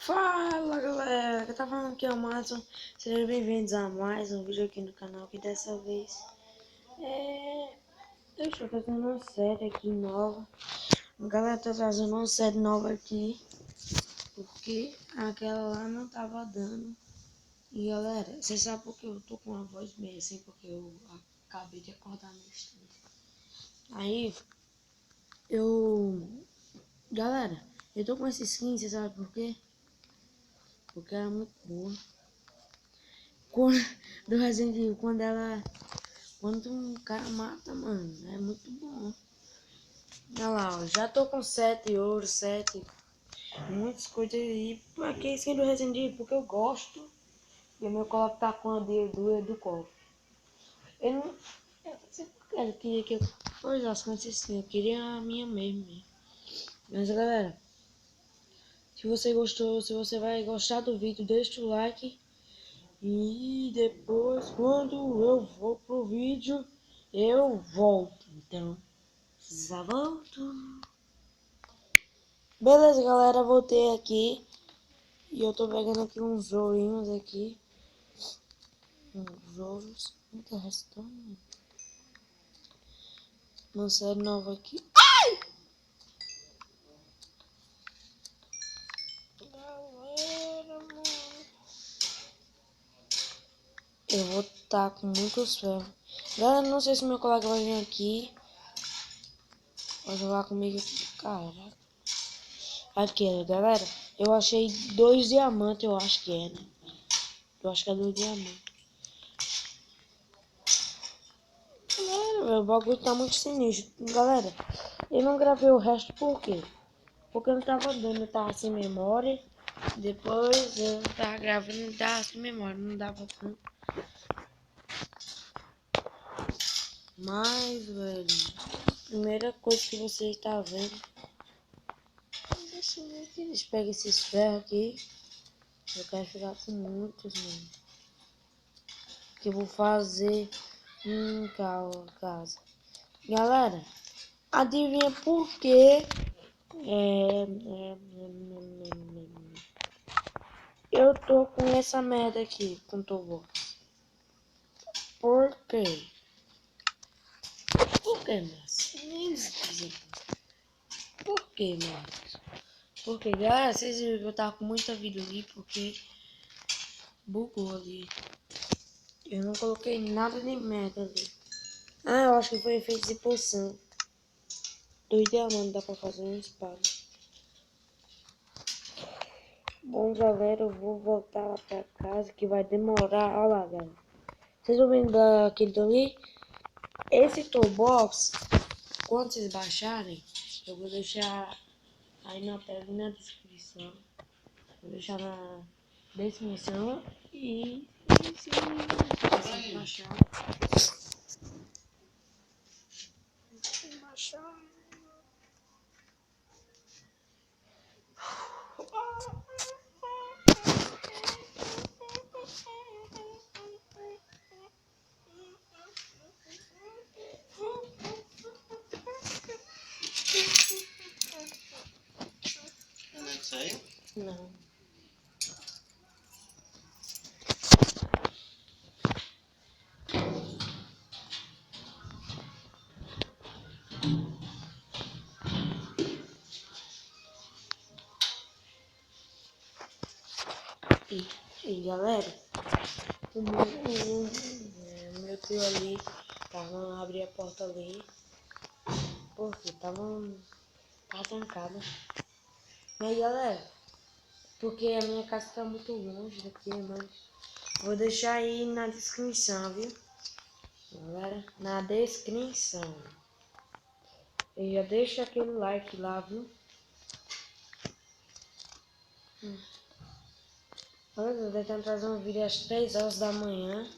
Fala galera, que tá falando aqui é o Madison. Sejam bem-vindos a mais um vídeo aqui no canal. Que dessa vez eu estou fazendo uma série aqui nova. Galera, tô trazendo uma série nova aqui porque aquela lá não tava dando. E galera, vocês sabem porque eu tô com uma voz meio assim, porque eu acabei de acordar no estúdio. Aí galera, eu tô com essa skin, vocês sabem por quê? Porque ela é muito boa. Do Resident Evil, quando um cara mata, mano, é muito bom. Olha lá, ó, já tô com 7 ouro, 7, muitas coisas aí. Pra que skin do Resident Evil? Porque eu gosto. E o meu coloque tá com a do cofre. Eu não sei porque eu queria que eu usasse com essa skin, eu queria a minha mesmo. Mas galera, se você gostou, se você vai gostar do vídeo, deixa o like. E depois, quando eu vou pro vídeo, eu volto. Então, já volto. Beleza, galera, voltei aqui. E eu tô pegando aqui uns ourinhos aqui. Uns ouros. Muita restante. Uma série nova aqui. Galera, mano. Eu vou estar com muitos ferros. Galera, não sei se meu colega vai vir aqui. Vai jogar comigo. Caraca. Aqui, galera. Eu achei 2 diamantes, eu acho que é, né? Eu acho que é 2 diamantes. Galera, o bagulho tá muito sinistro. Galera, eu não gravei o resto por quê? Porque eu não tava dando, eu tava sem memória. Depois eu tava gravando e tava sem memória, não dava tanto. Mas, velho, primeira coisa que você está vendo. Deixa eu ver aqui, eles pegam esses ferros aqui. Eu quero ficar com muitos, mano. Que eu vou fazer casa. Galera, adivinha por quê? Eu tô com essa merda aqui, com Tobó. Por quê? Por quê, mas? Por quê, mas? Porque, galera, vocês viram que eu tava com muita vida ali, porque bugou ali. Eu não coloquei nada de merda ali. Ah, eu acho que foi efeito de poção. 2 diamantes dá pra fazer uma espada. Bom, galera, eu vou voltar lá pra casa, que vai demorar. Olha lá, galera. Vocês estão vendo aquele dali? Esse toolbox, quando vocês baixarem, eu vou deixar aí na tela e na descrição. Vou deixar na descrição e se vocês baixar. Saiu? Não. E galera, o meu tio ali tava abrir a porta ali porque tava trancada. Mas galera, porque a minha casa tá muito longe daqui, mas vou deixar aí na descrição, viu? Galera, na descrição. E já deixa aquele like lá, viu? Olha, eu tô tentando fazer um vídeo às 3 horas da manhã.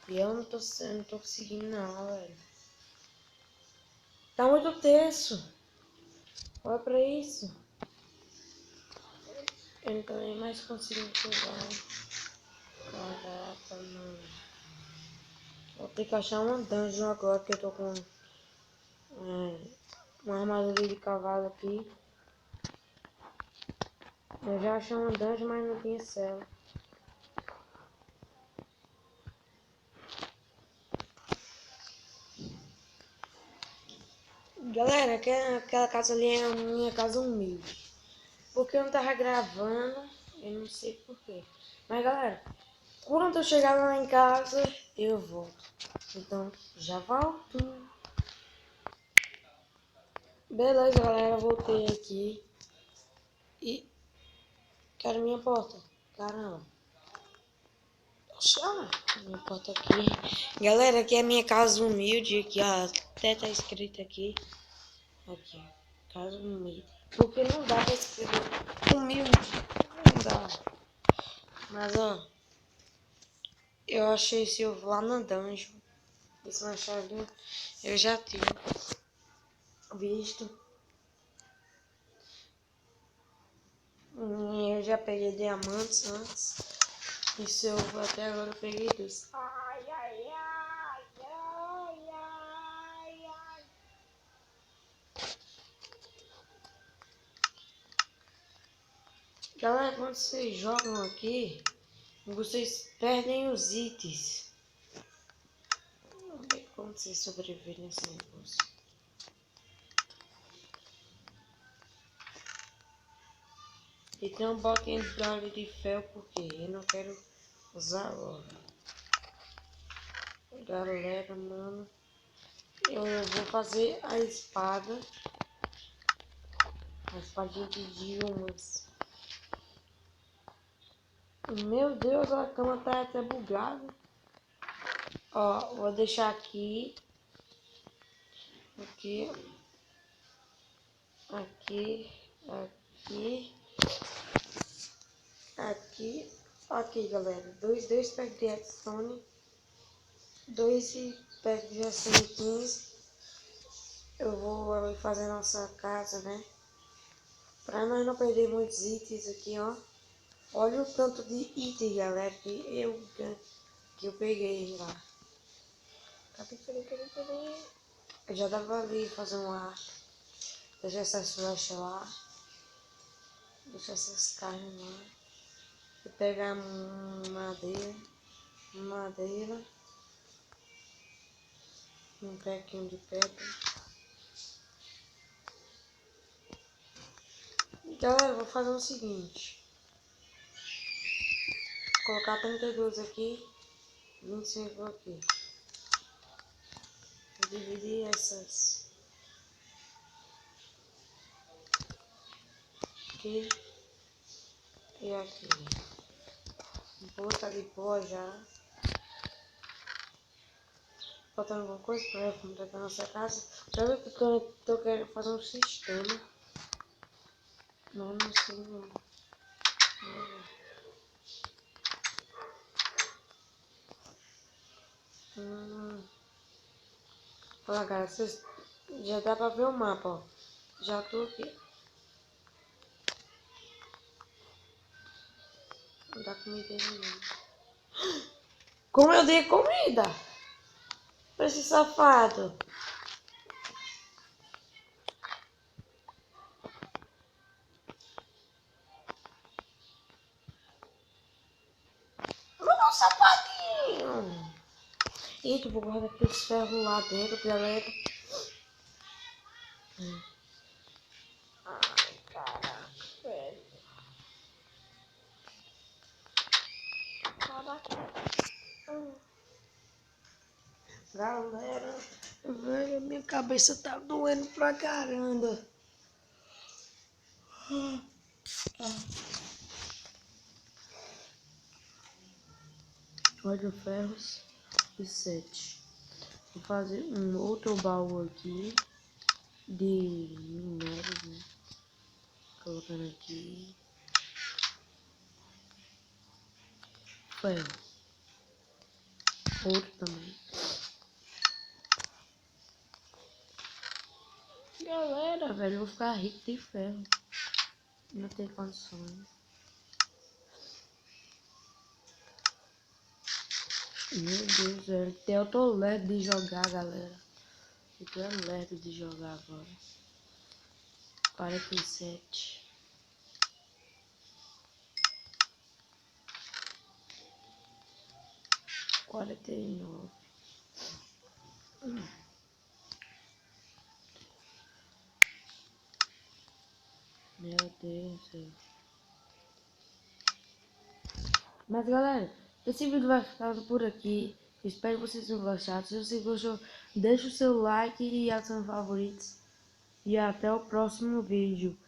E eu não tô conseguindo não, velho. Tá muito tenso. Olha pra isso. Eu não tô nem mais conseguindo jogar. Caraca, mano. Vou ter que achar uma dungeon agora, porque eu tô com uma armadura de cavalo aqui. Eu já achei uma dungeon, mas não tinha cela. Galera, aquela casa ali é a minha casa humilde. Porque eu não tava gravando, eu não sei porquê. Mas galera, quando eu chegar lá em casa, eu volto. Então, já volto. Beleza, galera, voltei aqui. E... Cara, minha porta. Caramba. Oxa, minha porta aqui. Galera, aqui é minha casa humilde. Aqui, ó, até tá escrito aqui. Aqui, casa humilde. Porque não dá pra escrever humilde. Não dá. Mas, ó, eu achei esse ovo lá na dungeon. Esse machado eu já tinha visto. Eu já peguei diamantes antes. Esse ovo até agora eu peguei dois. Ai, ai, ai, ai, ai, ai. Galera, quando vocês jogam aqui, vocês perdem os itens. Vamos ver como vocês sobrevivem nesse negócio. E tem um boquinho de brownie de fel porque eu não quero usar agora. Galera, mano, eu vou fazer a espada. A espadinha de diamantes. Meu Deus, a cama tá até bugada. Ó, vou deixar aqui. Aqui. Aqui. Aqui. Aqui. Aqui, galera. Dois packs de redstone. 2 packs de redstone 15. Eu vou ali fazer nossa casa, né? Pra nós não perder muitos itens aqui, ó. Olha o tanto de itens, galera, que eu peguei lá. Cadê? Eu já dava ali fazer um ar. Deixa essas flechas lá. Deixa essas carnes lá. Vou pegar madeira. Um pequinho de pedra. Galera, eu vou fazer o seguinte. Vou colocar 32 aqui. 25 aqui. Vou dividir essas aqui e aqui. Vou botar de pó já. Faltando alguma coisa para completar nossa casa. Já viu que eu tô querendo fazer um sistema. Não sei não. Olha, cara, vocês já dá pra ver o mapa, ó. Já tô aqui. Não dá comida aí não. Como eu dei comida? Pra esse safado. Meu sapatinho. Eita, vou guardar aqueles ferros lá dentro, galera. Ai, caraca, velho. Galera, velho, minha cabeça tá doendo pra caramba. Olha ferros e 7. Vou fazer um outro baú aqui de minério, né? Colocando aqui. Ferro. Outro também. Galera, velho, eu vou ficar rico de ferro. Não tem condições. Meu Deus, velho. Eu tô lerdo de jogar, galera. Eu tô lerdo de jogar agora. 47. 49. Meu Deus do céu. Mas galera, esse vídeo vai ficando por aqui. Espero que vocês tenham gostado. Se você gostou, deixa o seu like e ativa favoritos. E até o próximo vídeo.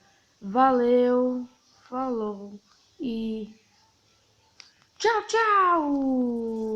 Valeu, falou e tchau, tchau!